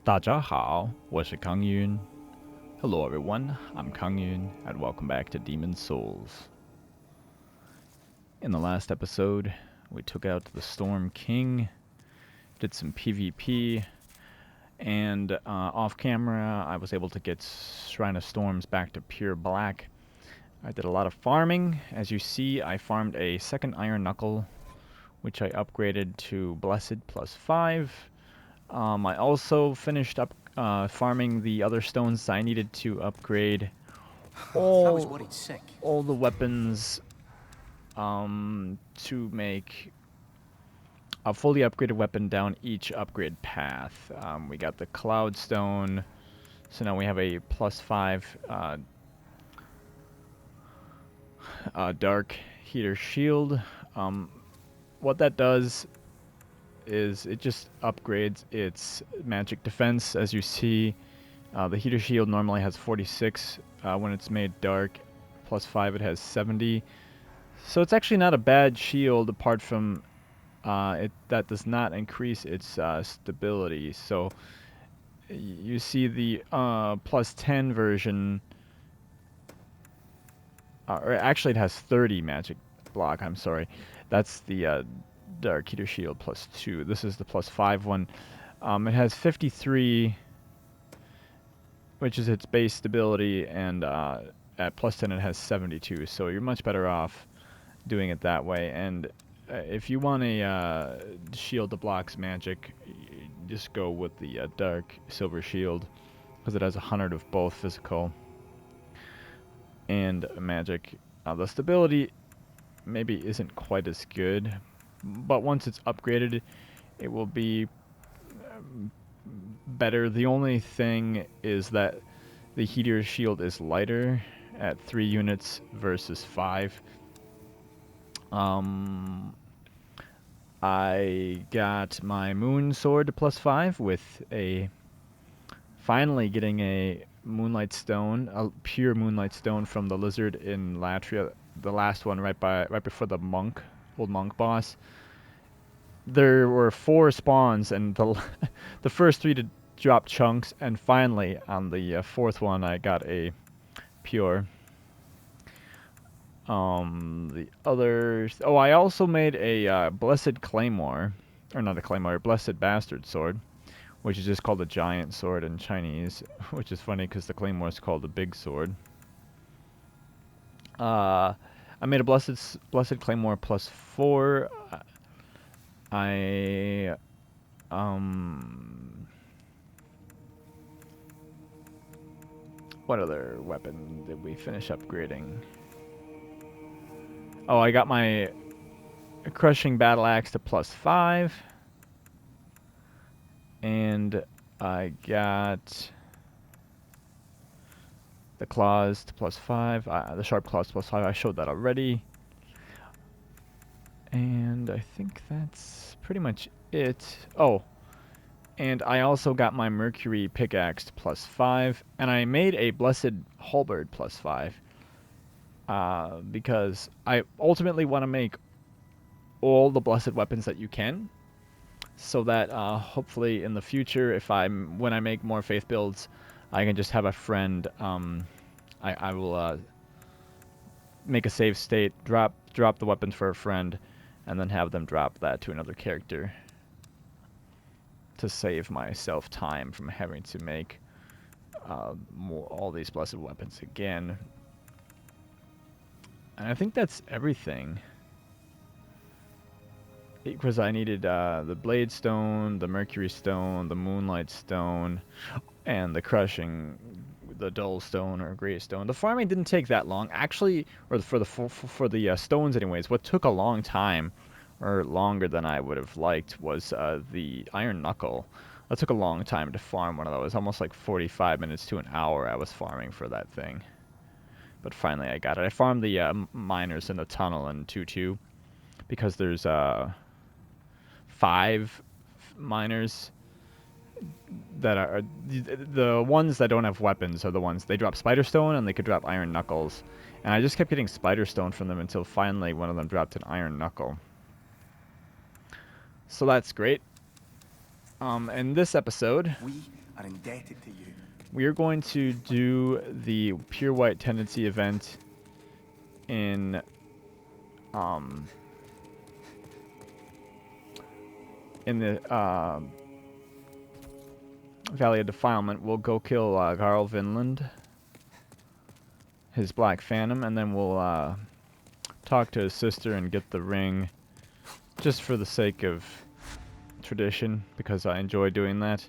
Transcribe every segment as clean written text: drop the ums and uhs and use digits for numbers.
大家好，我是康云. Hello everyone, I'm Kang Yun, and welcome back to Demon Souls. In the last episode, we took out the Storm King, did some PvP, and off camera I was able to get Shrine of Storms back to pure black. I did a lot of farming. As you see, I farmed a second Iron Knuckle, which I upgraded to Blessed +5. I also finished up farming the other stones I needed to upgrade I was all worried sick. all the weapons to make a fully upgraded weapon down each upgrade path. We got the Cloud Stone, so now we have a +5 Dark Heater Shield. What that does is it just upgrades its magic defense. As you see, the Heater Shield normally has 46 when it's made dark. +5 it has 70. So it's actually not a bad shield apart from that does not increase its stability. So you see the +10 version, or actually it has 30 magic block, I'm sorry. That's the Dark Heater Shield +2. This is the +5 one. It has 53, which is its base stability, and at +10 it has 72. So you're much better off doing it that way. And if you want a shield that blocks magic, just go with the Dark Silver Shield, because it has 100 of both physical and magic. The stability maybe isn't quite as good, but once it's upgraded, it will be better. The only thing is that the Heater Shield is lighter at 3 units versus 5. I got my Moon Sword +5 with finally getting a Moonlight Stone, a pure Moonlight Stone from the Lizard in Latria, the last one right before the old monk boss. There were 4 spawns, and the first 3 to drop chunks, and finally on the 4th one I got a pure. The others... Oh, I also made a Blessed Claymore. Or not a Claymore, a Blessed Bastard Sword. Which is just called a Giant Sword in Chinese. Which is funny because the Claymore is called a Big Sword. I made a Blessed Claymore +4. What other weapon did we finish upgrading? Oh, I got my Crushing Battle Axe to +5. And I got the Claws to +5. The Sharp Claws +5. I showed that already. And I think that's pretty much it. Oh, and I also got my Mercury Pickaxe to +5. And I made a Blessed Halberd +5. Because I ultimately want to make all the blessed weapons that you can, so that hopefully in the future, when I make more faith builds, I can just have a friend. I will make a save state, drop the weapon for a friend, and then have them drop that to another character to save myself time from having to make all these blessed weapons again. And I think that's everything. Because I needed the Blade Stone, the Mercury Stone, the Moonlight Stone, and the Dull Stone or Great Stone. The farming didn't take that long, actually, or for the stones anyways. What took a long time, or longer than I would have liked, was the Iron Knuckle. That took a long time to farm one of those, almost like 45 minutes to an hour I was farming for that thing. But finally I got it. I farmed the miners in the tunnel in 2-2, because there's 5 miners that are the ones that don't have weapons are the ones they drop Spider Stone, and they could drop Iron Knuckles, and I just kept getting Spider Stone from them until finally one of them dropped an Iron Knuckle. So that's great. In this episode, are indebted to you. We are going to do the Pure White Tendency event in the Valley of Defilement. We'll go kill Garl Vinland, his Black Phantom, and then we'll talk to his sister and get the ring, just for the sake of tradition, because I enjoy doing that.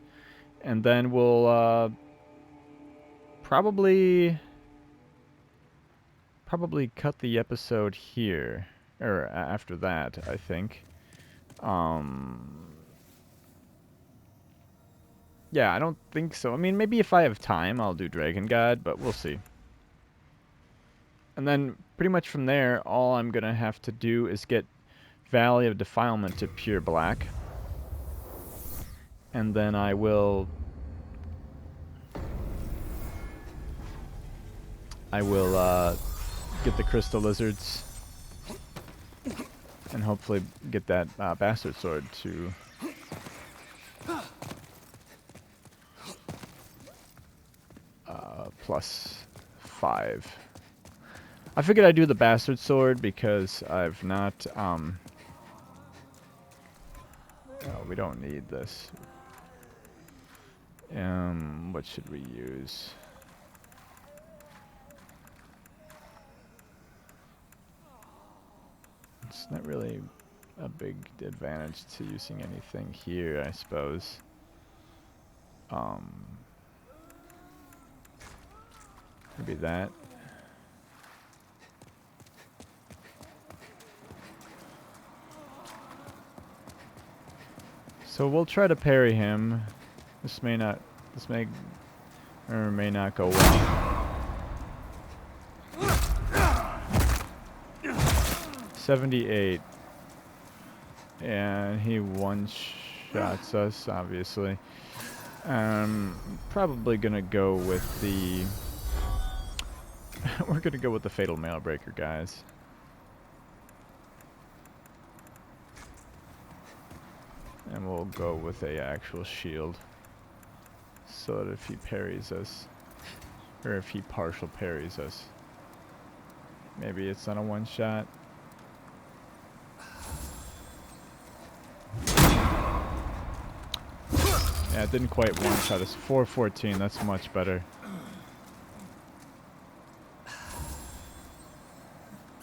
And then we'll probably cut the episode here, or after that, I think. Yeah, I don't think so. I mean, maybe if I have time, I'll do Dragon God, but we'll see. And then, pretty much from there, all I'm gonna have to do is get Valley of Defilement to Pure Black. And then I will get the Crystal Lizards and hopefully get that Bastard Sword to +5. I figured I'd do the Bastard Sword because I've not, oh, we don't need this. What should we use? It's not really a big advantage to using anything here, I suppose. Maybe that. So we'll try to parry him. This may or may not go well. 78. And he one-shots us, obviously. Probably gonna go with the... We're gonna go with the Fatal Mailbreaker, guys. And we'll go with a actual shield. So that if he parries us, or if he partial parries us, maybe it's not a one-shot. Yeah, it didn't quite one-shot us. 414, that's much better.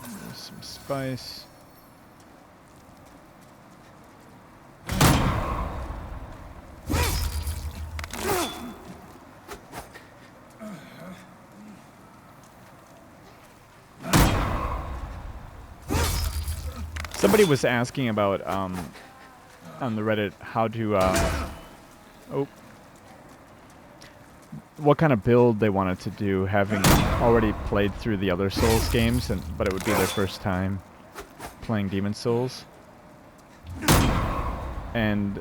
There's some spice. Somebody was asking about, on the Reddit, how to, what kind of build they wanted to do, having already played through the other Souls games, but it would be their first time playing Demon Souls. And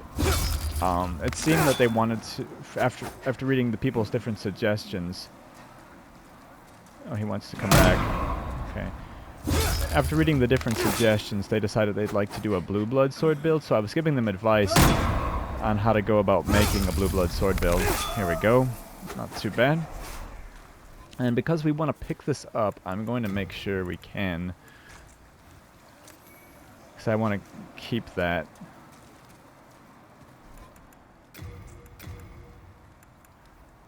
it seemed that they wanted to, after reading the people's different suggestions. Oh, he wants to come back. Okay. After reading the different suggestions, they decided they'd like to do a Blue Blood sword build, so I was giving them advice on how to go about making a Blue Blood sword build. Here we go. Not too bad. And because we want to pick this up, I'm going to make sure we can. Because I want to keep that.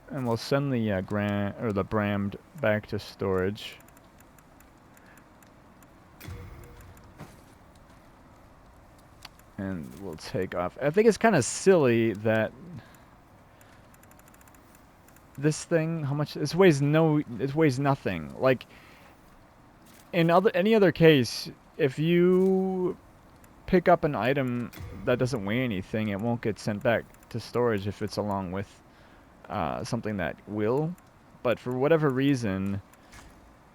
And we'll send the the Brammed back to storage. And we'll take off. I think it's kind of silly that this thing, how much it weighs nothing. Like in any other case, if you pick up an item that doesn't weigh anything, it won't get sent back to storage if it's along with something that will. But for whatever reason,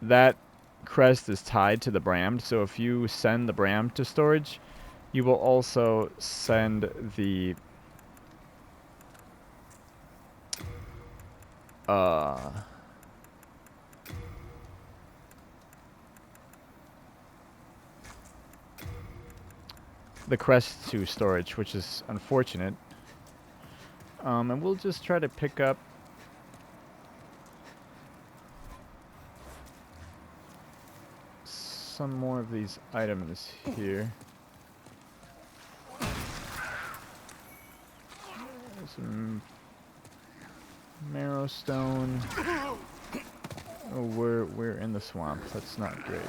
that crest is tied to the Brammed, so if you send the Brammed to storage, you will also send the crest to storage, which is unfortunate. And we'll just try to pick up some more of these items here. Some marrow stone. Oh, we're in the swamp. That's not great.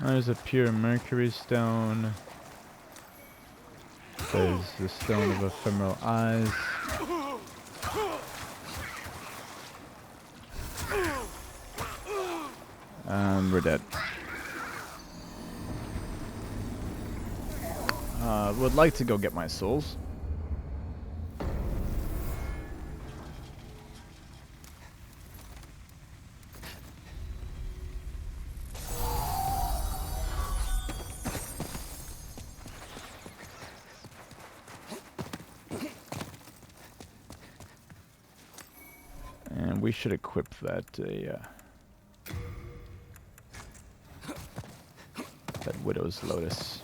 There's a pure mercury stone. There's the stone of ephemeral eyes. And we're dead. Would like to go get my souls. And we should equip that that Widow's Lotus.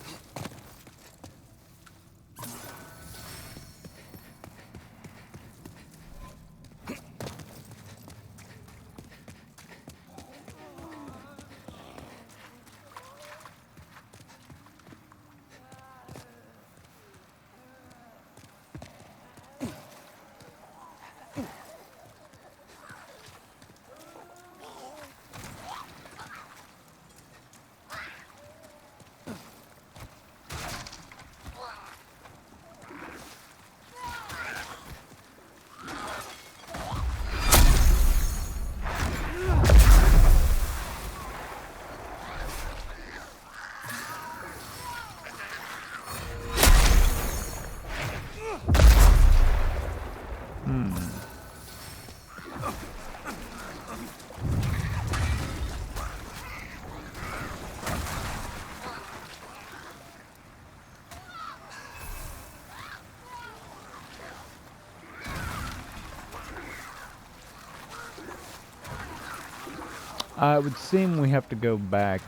It would seem we have to go back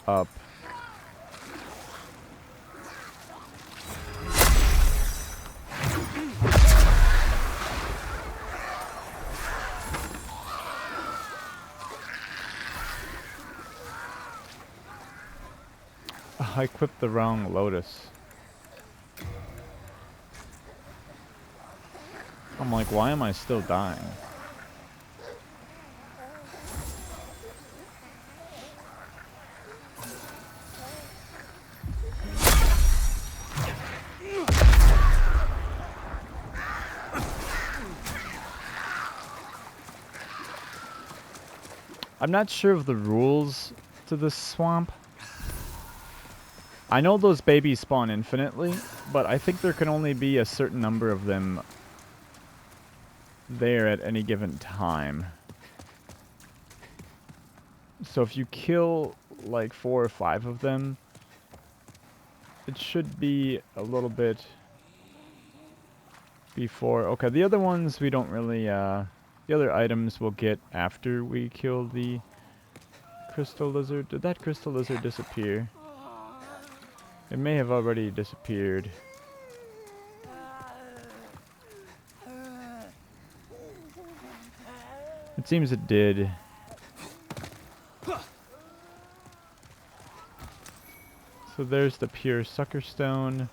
up. I equipped the wrong Lotus. I'm like, why am I still dying? I'm not sure of the rules to this swamp. I know those babies spawn infinitely, but I think there can only be a certain number of them there at any given time. So if you kill like 4 or 5 of them, it should be a little bit before. Okay, the other ones we don't really, the other items we'll get after we kill the crystal lizard. Did that crystal lizard disappear? It may have already disappeared. It seems it did. So there's the pure sucker stone.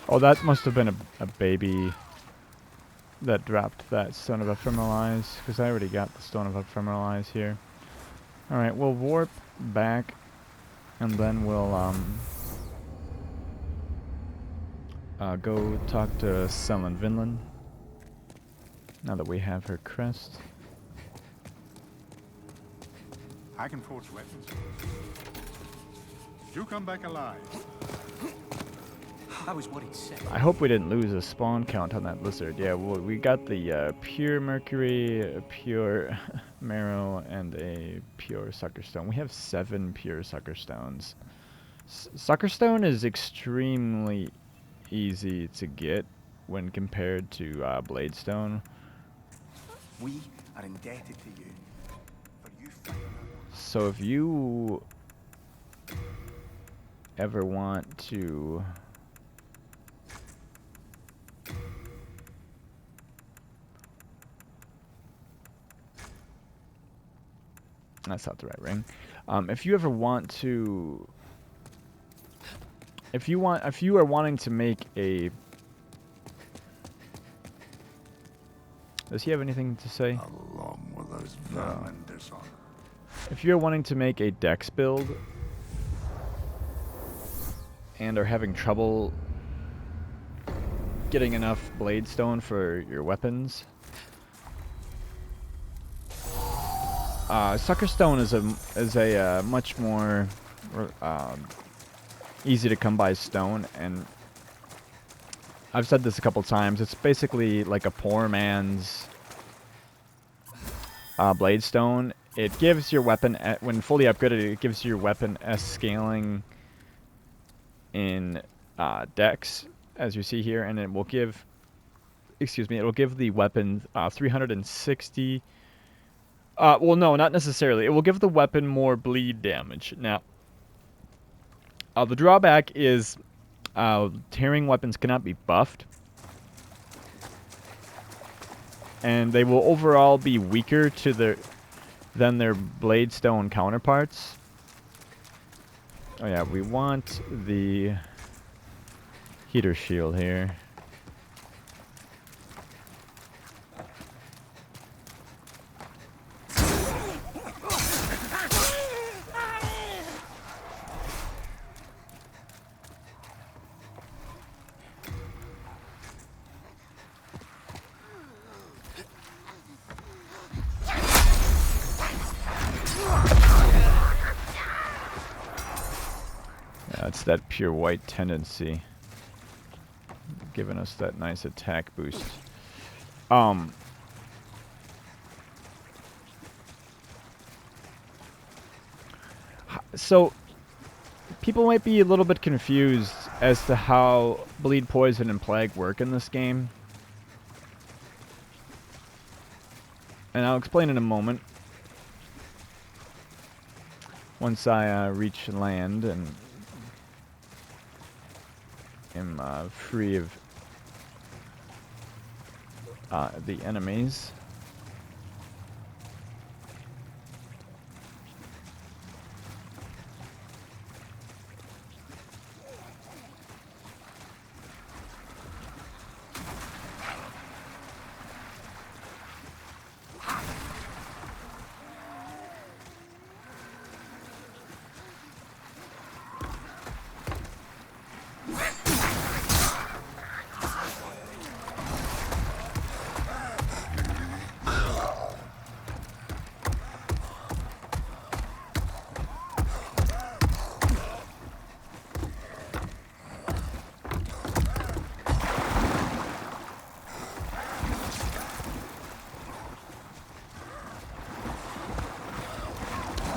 Oh, that must have been a baby that dropped that Stone of Ephemeral Eyes, because I already got the Stone of Ephemeral Eyes here. Alright, we'll warp back, and then we'll go talk to Selen Vinland, now that we have her crest. I can forge weapons. You come back alive. I was worried sick. I hope we didn't lose a spawn count on that lizard. Yeah, well, we got the pure mercury, a pure marrow, and a pure sucker stone. We have 7 pure sucker stones. Sucker stone is extremely easy to get when compared to blade stone. We are indebted to you for you fighting. So if you ever want to that's not the right ring. If you ever want to, if you are wanting to make a, does he have anything to say? Along with those vermin dishonor. If you're wanting to make a dex build and are having trouble getting enough blade stone for your weapons, sucker stone is a much more easy to come by stone, and I've said this a couple times. It's basically like a poor man's blade stone. It gives your weapon, when fully upgraded, it gives your weapon S scaling in dex, as you see here, and it will give, excuse me, it will give the weapon 360. Well, no, not necessarily. It will give the weapon more bleed damage. Now, the drawback is tearing weapons cannot be buffed, and they will overall be weaker to than their blade stone counterparts. Oh yeah, we want the heater shield here. That's that pure white tendency, giving us that nice attack boost. So people might be a little bit confused as to how bleed, poison, and plague work in this game, and I'll explain in a moment once I reach land and am free of the enemies.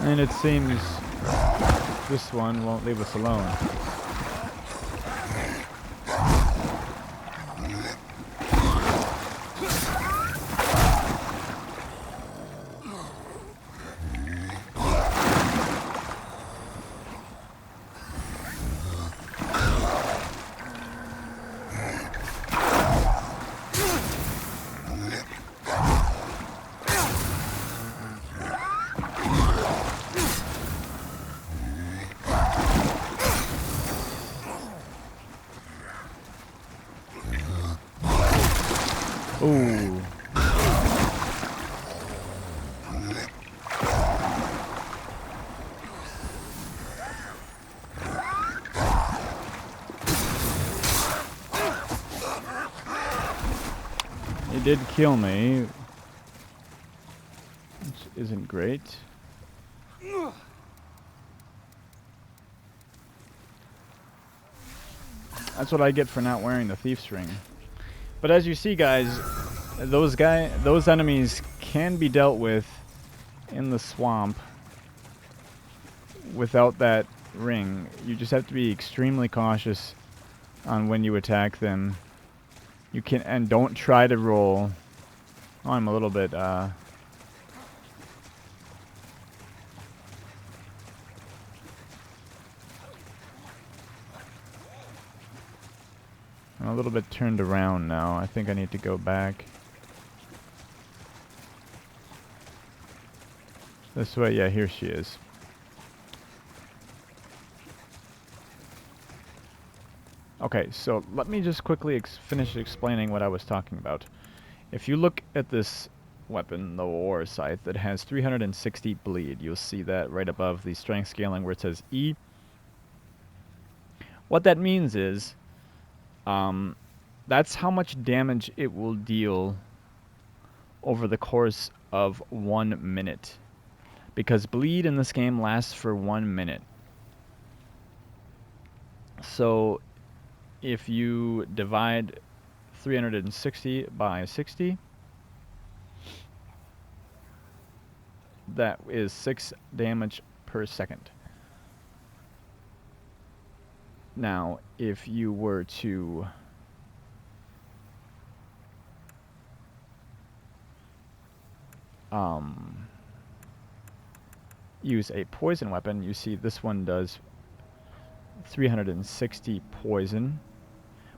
And it seems this one won't leave us alone. Ooh. He did kill me, which isn't great. That's what I get for not wearing the thief's ring. But as you see, guys, those enemies can be dealt with in the swamp without that ring. You just have to be extremely cautious on when you attack them. You can, and don't try to roll. Oh, I'm a little bit I'm a little bit turned around now. I think I need to go back. This way, yeah, here she is. Okay, so let me just quickly finish explaining what I was talking about. If you look at this weapon, the war scythe, that has 360 bleed. You'll see that right above the strength scaling where it says E. What that means is, that's how much damage it will deal over the course of 1 minute. Because bleed in this game lasts for 1 minute. So if you divide 360 by 60, that is 6 damage per second. Now, if you were to use a poison weapon, you see this one does 360 poison.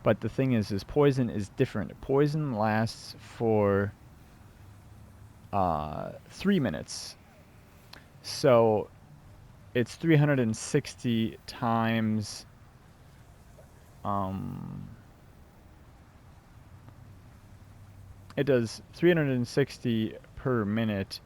But the thing is poison is different. Poison lasts for 3 minutes. So it's 360 times it does 360 per minute.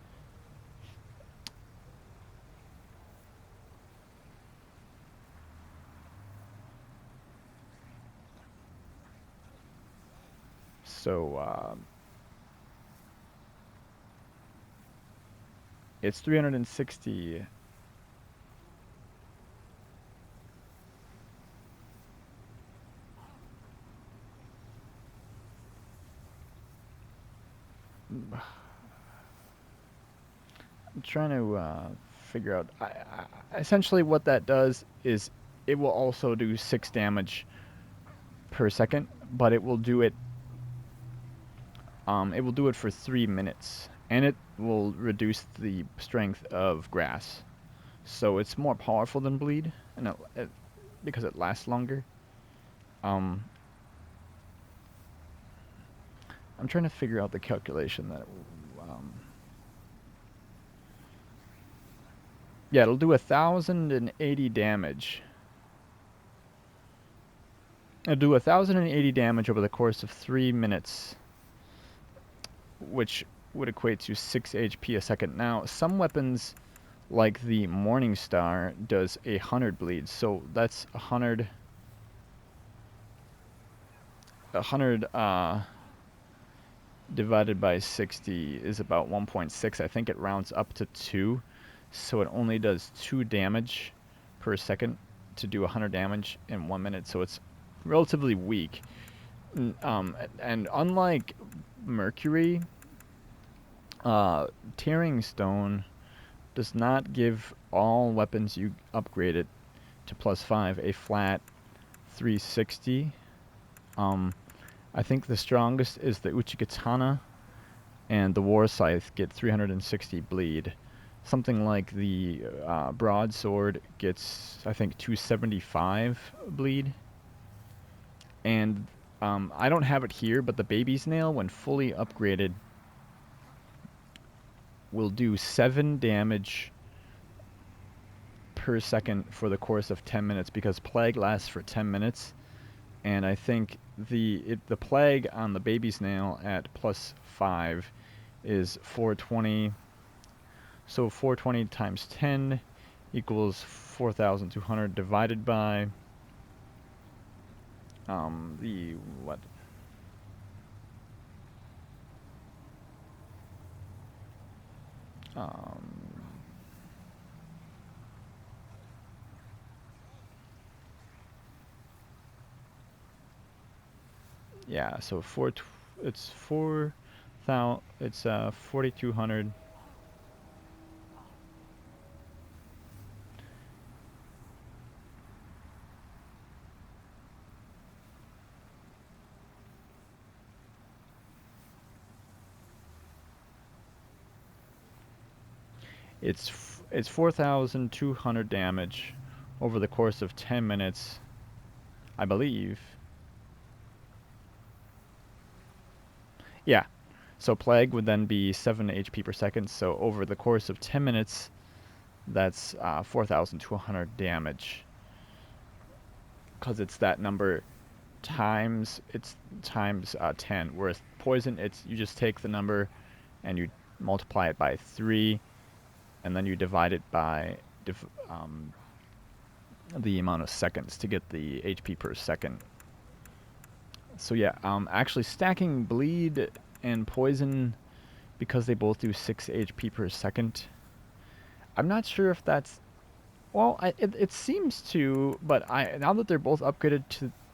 So it's 360 I'm trying to figure out. Essentially what that does is it will also do 6 damage per second, but it will do it for 3 minutes, and it will reduce the strength of grass. So it's more powerful than bleed, and because it lasts longer. I'm trying to figure out the calculation that yeah, it'll do 1,080 damage. It'll do 1,080 damage over the course of 3 minutes, which would equate to 6 HP a second. Now, some weapons, like the Morning Star, does 100 bleed, so that's 100 divided by 60 is about 1.6. I think it rounds up to 2, so it only does 2 damage per second to do 100 damage in 1 minute, so it's relatively weak. And unlike Mercury, Tearing Stone does not give all weapons you upgrade it to +5 a flat 360. I think the strongest is the Uchikatana, and the War Scythe get 360 bleed. Something like the Broadsword gets, I think, 275 bleed. And I don't have it here, but the Baby's Nail, when fully upgraded, will do 7 damage per second for the course of 10 minutes, because Plague lasts for 10 minutes. And I think the Plague on the Baby's Nail at +5 is 420. So 420 times 10 equals 4,200 divided by the what? Yeah, so it's 4,200. It's 4,200 damage over the course of 10 minutes, I believe. Yeah, so Plague would then be 7 HP per second, so over the course of 10 minutes, that's 4,200 damage. Because it's that number times 10, whereas Poison, you just take the number and you multiply it by 3, and then you divide it by the amount of seconds to get the HP per second. So yeah, actually stacking Bleed and Poison, because they both do 6 HP per second, I'm not sure if that's... Well, it seems to, but now that they're both upgraded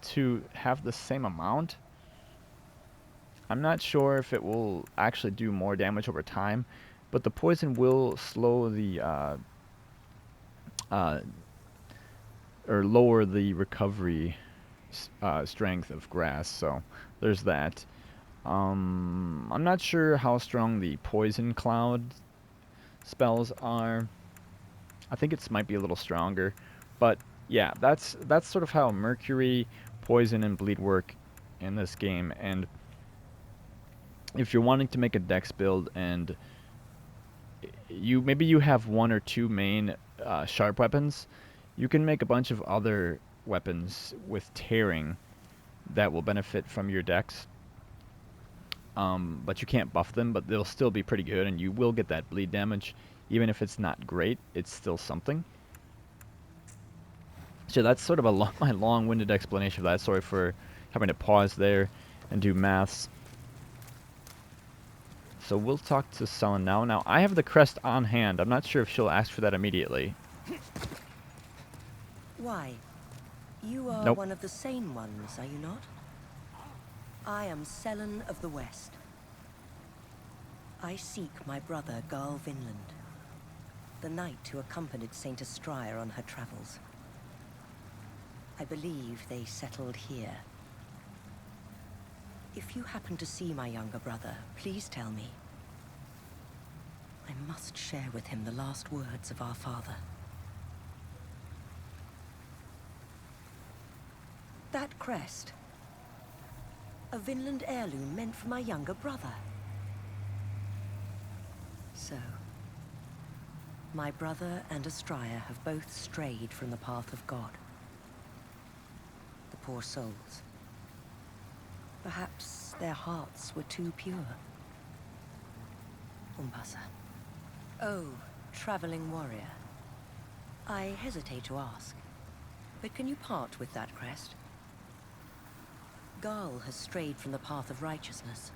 to have the same amount, I'm not sure if it will actually do more damage over time, but the Poison will slow the or lower the recovery strength of grass, so there's that. I'm not sure how strong the Poison Cloud spells are. I think it might be a little stronger, but yeah, that's sort of how Mercury, Poison, and Bleed work in this game. And if you're wanting to make a dex build and maybe you have 1 or 2 main sharp weapons, you can make a bunch of other weapons with tearing that will benefit from your dex. But you can't buff them, but they'll still be pretty good, and you will get that bleed damage. Even if it's not great, it's still something. So that's sort of my long-winded explanation of that. Sorry for having to pause there and do maths. So we'll talk to Selen now. Now, I have the crest on hand. I'm not sure if she'll ask for that immediately. Why? You are Nope. one of the sane ones, are you not? I am Selen of the West. I seek my brother Garl Vinland, the knight who accompanied Saint Estraya on her travels. I believe they settled here. If you happen to see my younger brother, please tell me. I must share with him the last words of our father. That crest. A Vinland heirloom meant for my younger brother. So, my brother and Estraya have both strayed from the path of God. The poor souls. Perhaps their hearts were too pure. Umbasa. Oh, traveling warrior. I hesitate to ask, but can you part with that crest? Garl has strayed from the path of righteousness,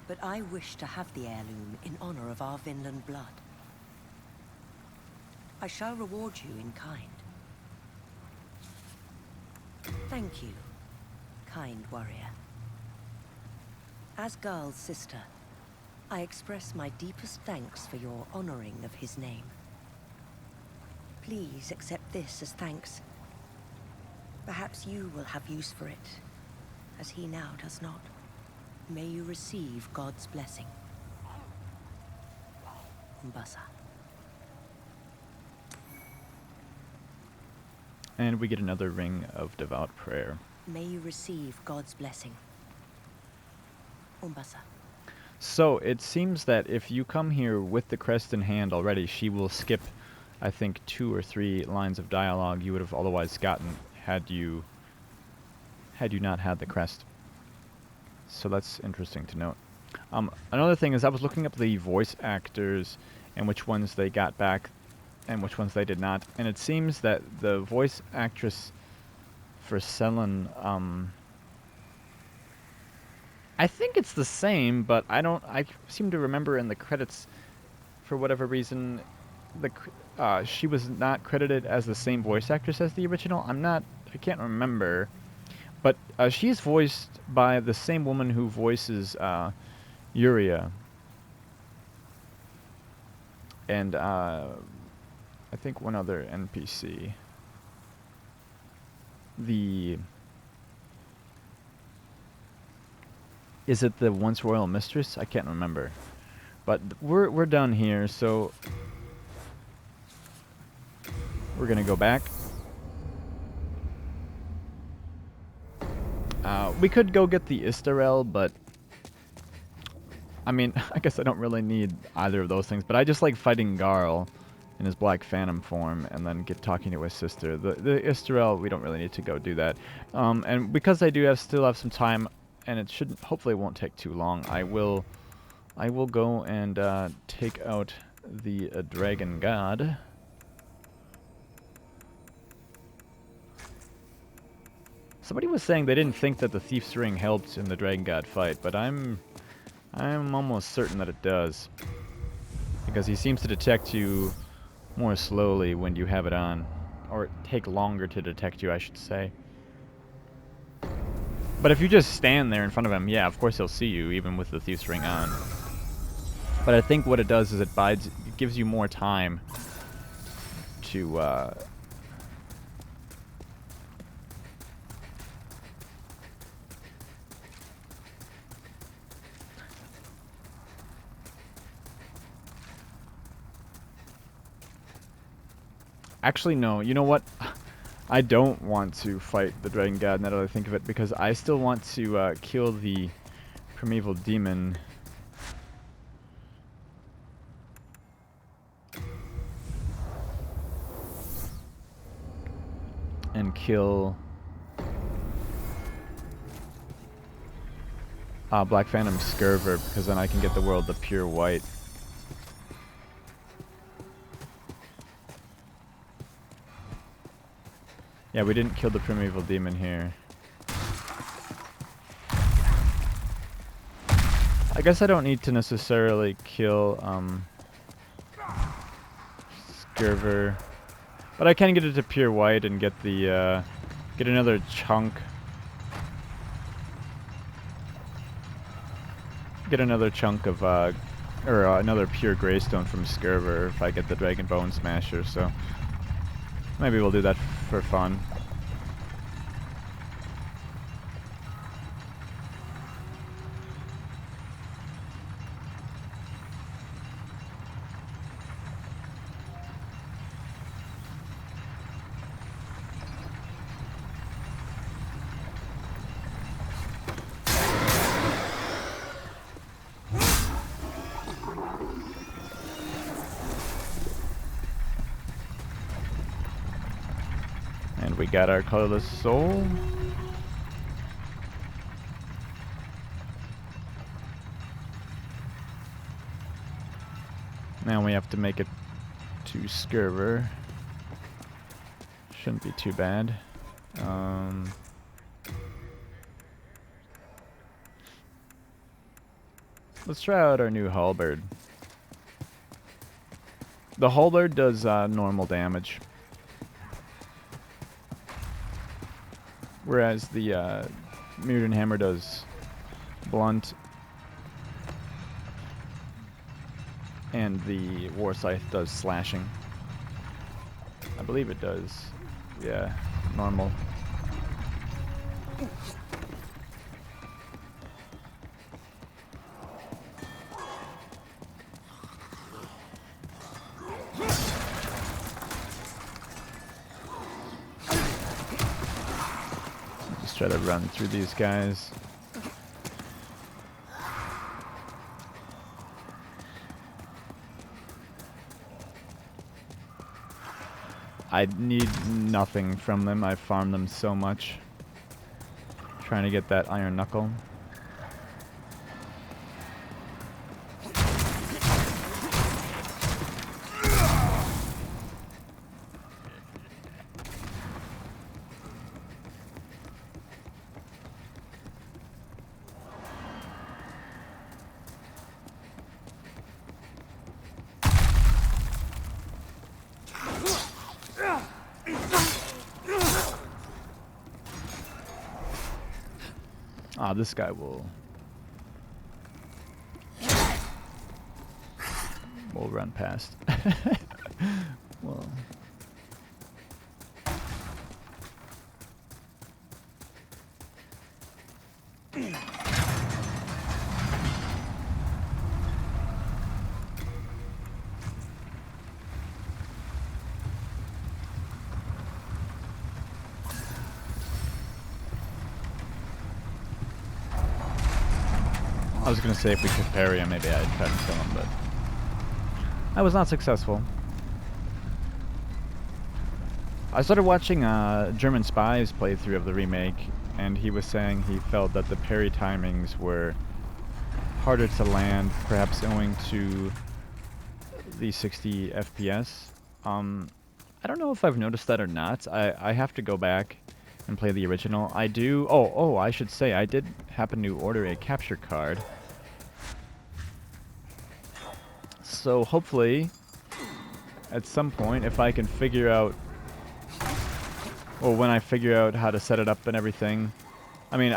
but I wish to have the heirloom in honor of our Vinland blood. I shall reward you in kind. Thank you, kind warrior. As Garl's sister, I express my deepest thanks for your honoring of his name. Please accept this as thanks. Perhaps you will have use for it, as he now does not. May you receive God's blessing. Umbasa. And we get another ring of devout prayer. May you receive God's blessing. Umbasa. So it seems that if you come here with the crest in hand already, she will skip, I think, 2 or 3 lines of dialogue you would have otherwise gotten had you not had the crest. So that's interesting to note. Another thing is I was looking up the voice actors and which ones they got back and which ones they did not, and it seems that the voice actress for Selen, I think it's the same, but I seem to remember in the credits, for whatever reason, she was not credited as the same voice actress as the original. I can't remember. But she's voiced by the same woman who voices Yuria. And I think one other NPC. Is it the once royal mistress? I can't remember. But we're done here, so we're gonna go back. We could go get the Istarel, but I mean, I guess I don't really need either of those things. But I just like fighting Garl in his Black Phantom form, and then talking to his sister. The Istarel, we don't really need to go do that. And because I still have some time, and it hopefully won't take too long, I will go and take out the Dragon God. Somebody was saying they didn't think that the Thief's Ring helped in the Dragon God fight, but I'm almost certain that it does. Because he seems to detect you more slowly when you have it on. Or take longer to detect you, I should say. But if you just stand there in front of him, yeah, of course he'll see you, even with the Thief's Ring on. But I think what it does is it gives you more time to, Actually, no. You know what? I don't want to fight the Dragon God now that I think of it, because I still want to kill the Primeval Demon. And kill Black Phantom Scirvir, because then I can get the world the pure white. Yeah, we didn't kill the Primeval Demon here. I guess I don't need to necessarily kill Scirvir, but I can get it to pure white and get the get another chunk. Get another chunk of another pure Greystone from Scirvir if I get the Dragon Bone Smasher. So maybe we'll do that for fun. We got our colorless soul. Now we have to make it to Scirvir. Shouldn't be too bad. Let's try out our new halberd. The halberd does normal damage, whereas the Muirden hammer does blunt, and the war scythe does slashing. believe it does. Yeah, normal. Just try to run through these guys. I need nothing from them. I farm them so much. Trying to get that iron knuckle. Ah, this guy will run past. Well, I was gonna say if we could parry him, maybe I'd try to kill him, but I was not successful. I started watching German Spy's playthrough of the remake, and he was saying he felt that the parry timings were harder to land, perhaps owing to the 60 FPS. I don't know if I've noticed that or not. I have to go back and play the original. I do. Oh, I should say I did happen to order a capture card. So hopefully, at some point, if I can figure out, or when I figure out how to set it up and everything, I mean,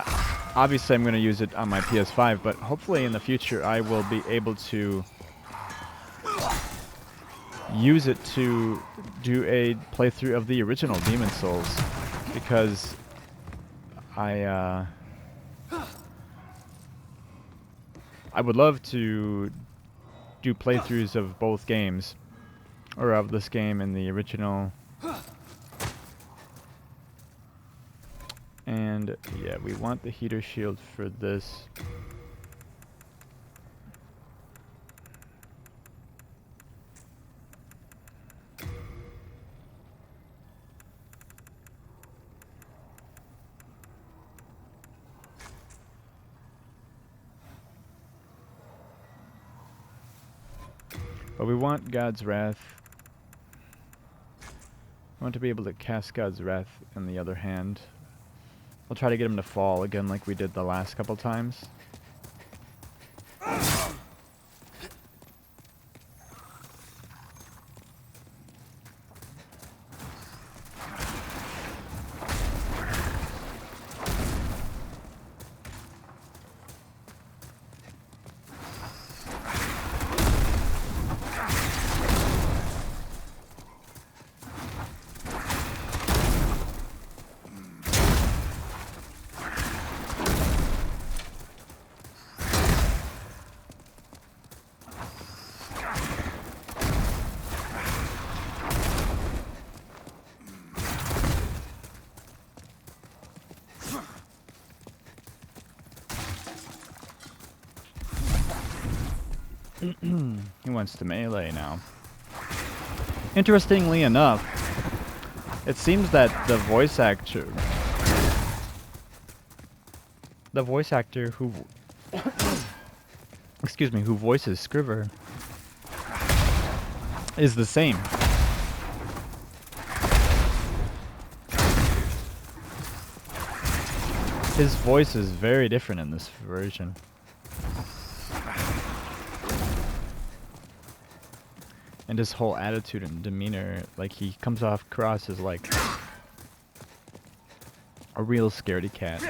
obviously I'm going to use it on my PS5, but hopefully in the future I will be able to use it to do a playthrough of the original Demon's Souls, because I would love to do playthroughs of both games, or of this game and the original. And yeah, we want the heater shield for this. But we want God's Wrath. We want to be able to cast God's Wrath in the other hand. We'll try to get him to fall again like we did the last couple times. He wants to melee now. Interestingly enough, it seems that the voice actor who excuse me, who voices Scirvir is the same. His voice is very different in this version. And his whole attitude and demeanor, like he comes off across as like a real scaredy cat.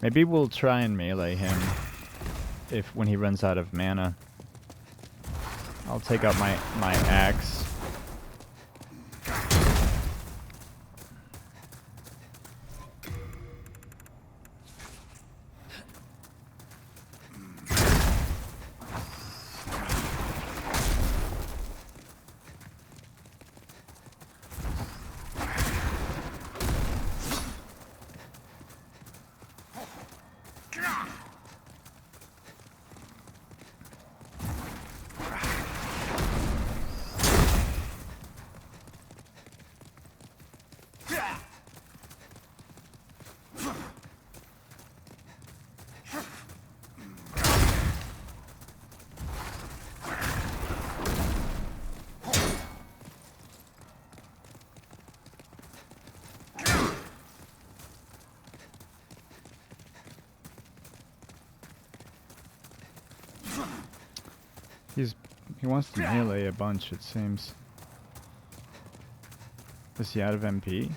Maybe we'll try and melee him when he runs out of mana. I'll take out my axe. He wants to melee a bunch, it seems. Is he out of MP?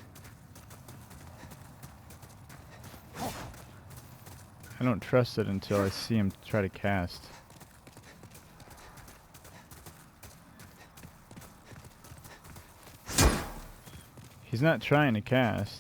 I don't trust it until I see him try to cast. He's not trying to cast.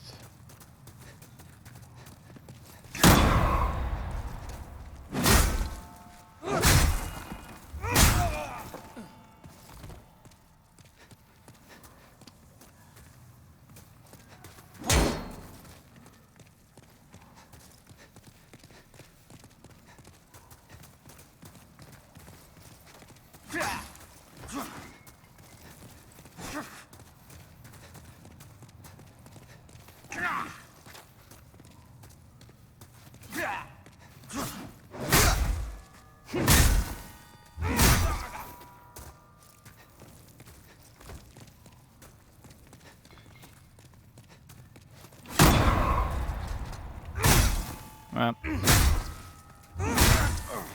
Well,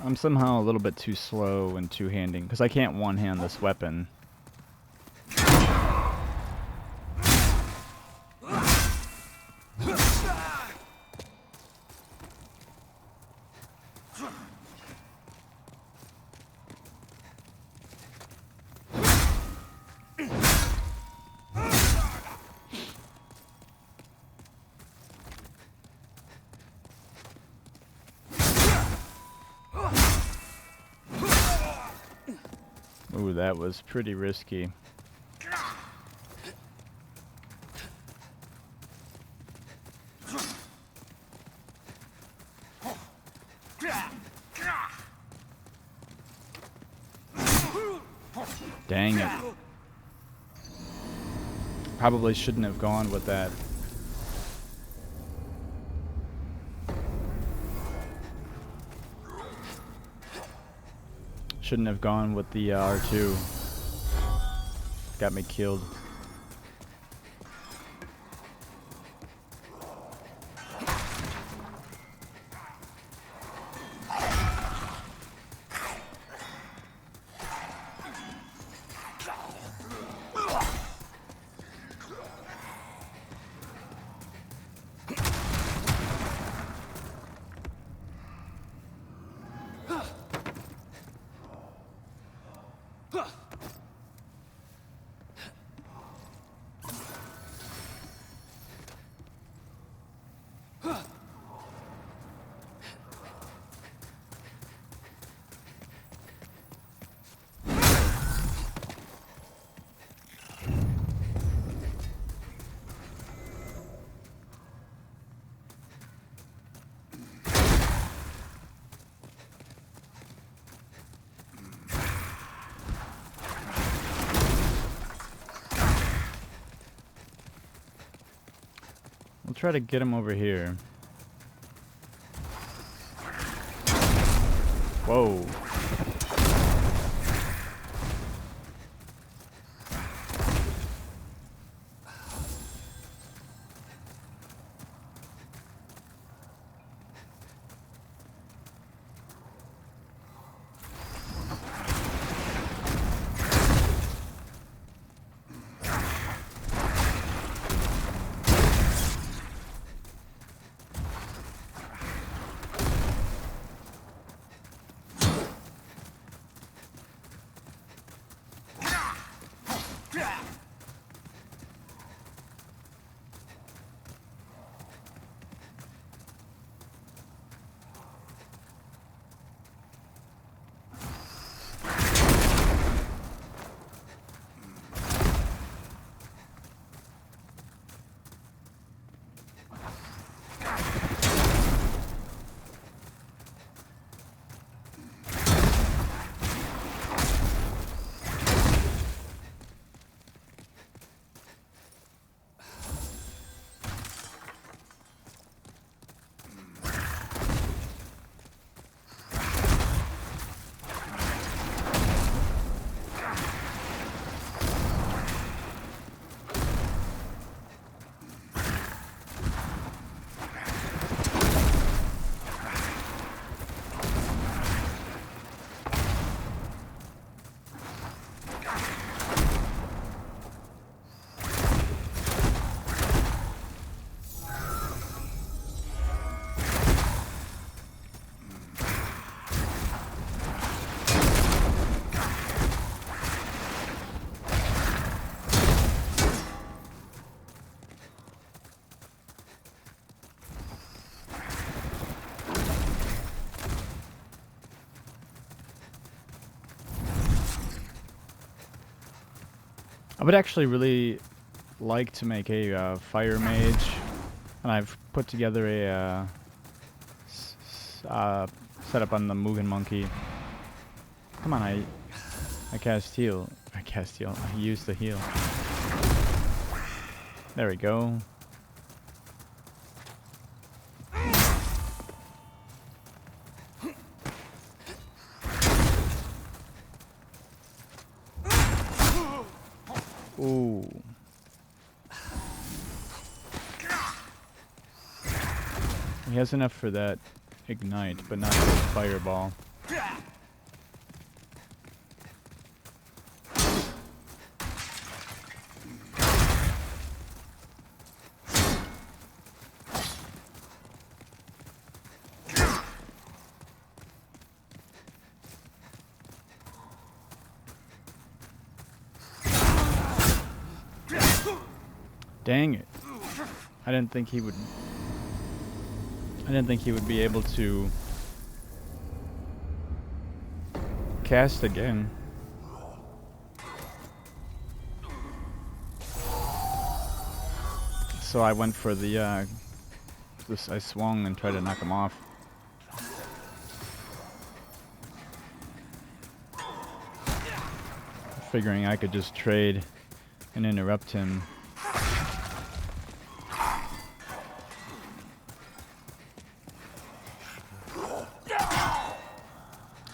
I'm somehow a little bit too slow and two-handing, because I can't one-hand this weapon. Ooh, that was pretty risky. Dang it. Probably shouldn't have gone with that. Shouldn't have gone with the R2. Got me killed. We'll try to get him over here. Whoa. would actually really like to make a fire mage, and I've put together a setup on the Mugen Monkey. Come on, I cast heal. I used the heal. There we go. Ooh. He has enough for that ignite, but not for the fireball. Dang it. I didn't think he would be able to cast again. So I went for the I swung and tried to knock him off. Figuring I could just trade and interrupt him.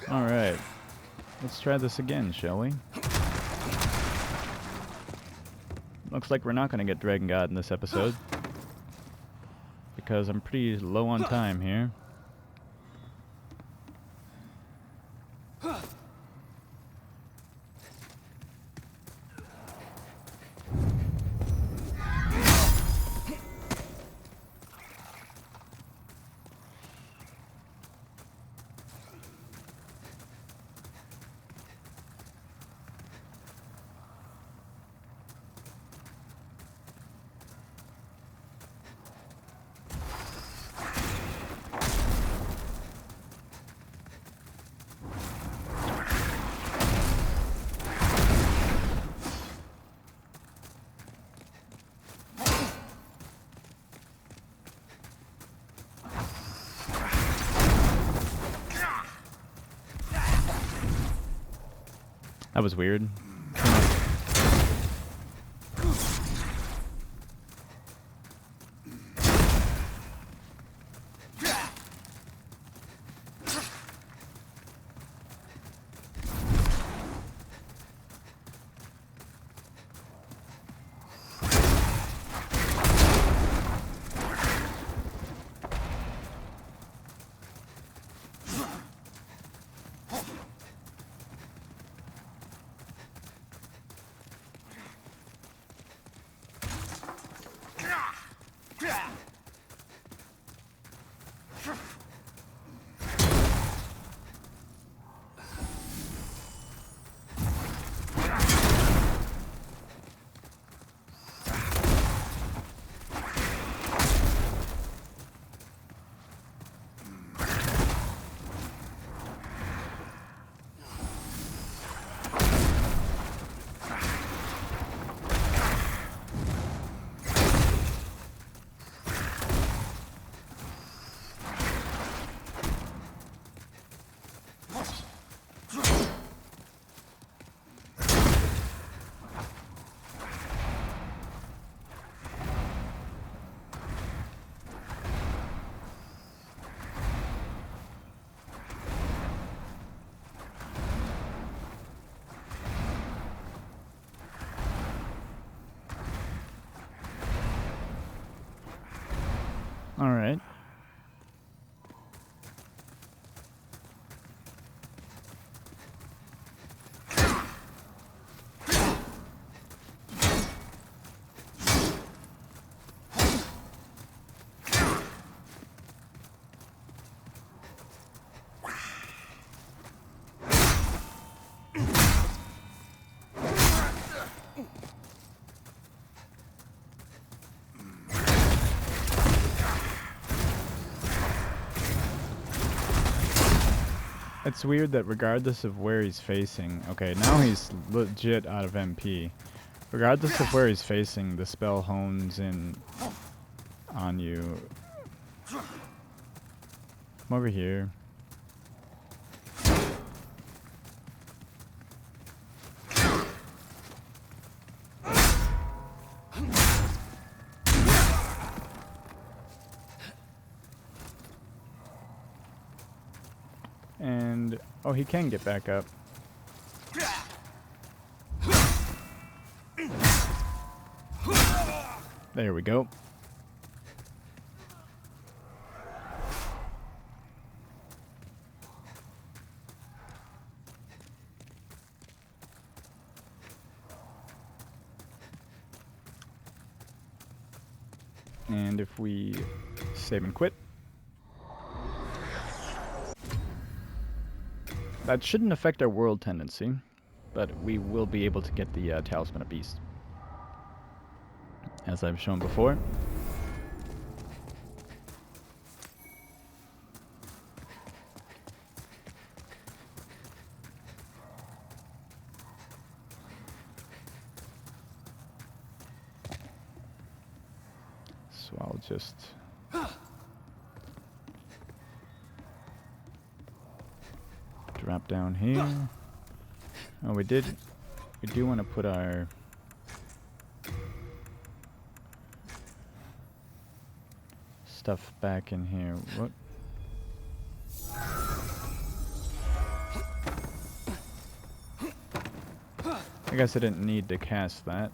Alright, let's try this again, shall we? Looks like we're not going to get Dragon God in this episode, because I'm pretty low on time here. That was weird. All right. It's weird that regardless of where he's facing, okay, now he's legit out of MP, Regardless of where he's facing, the spell hones in on you. Come over here. And, oh, he can get back up. There we go. And if we save and quit, that shouldn't affect our world tendency, but we will be able to get the Talisman of Peace, as I've shown before. So I'll just drop down here. Oh, we do want to put our stuff back in here. What? I guess I didn't need to cast that.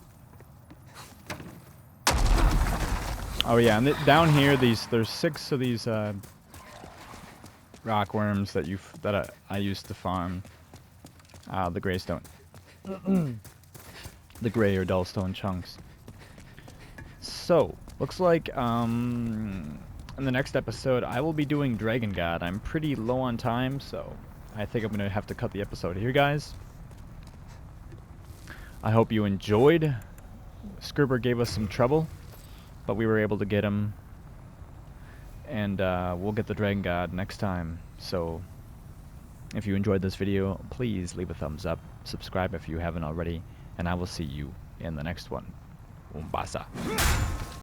Oh yeah, and down here, there's 6 of these rock worms that I used to farm the greystone, the gray or dullstone chunks. So looks like in the next episode I will be doing Dragon God. I'm pretty low on time, so I think I'm gonna have to cut the episode here, guys. I hope you enjoyed. Scirvir gave us some trouble, but we were able to get him, and we'll get the Dragon God next time. So if you enjoyed this video, please leave a thumbs up, subscribe if you haven't already, and I will see you in the next one. Umbasa.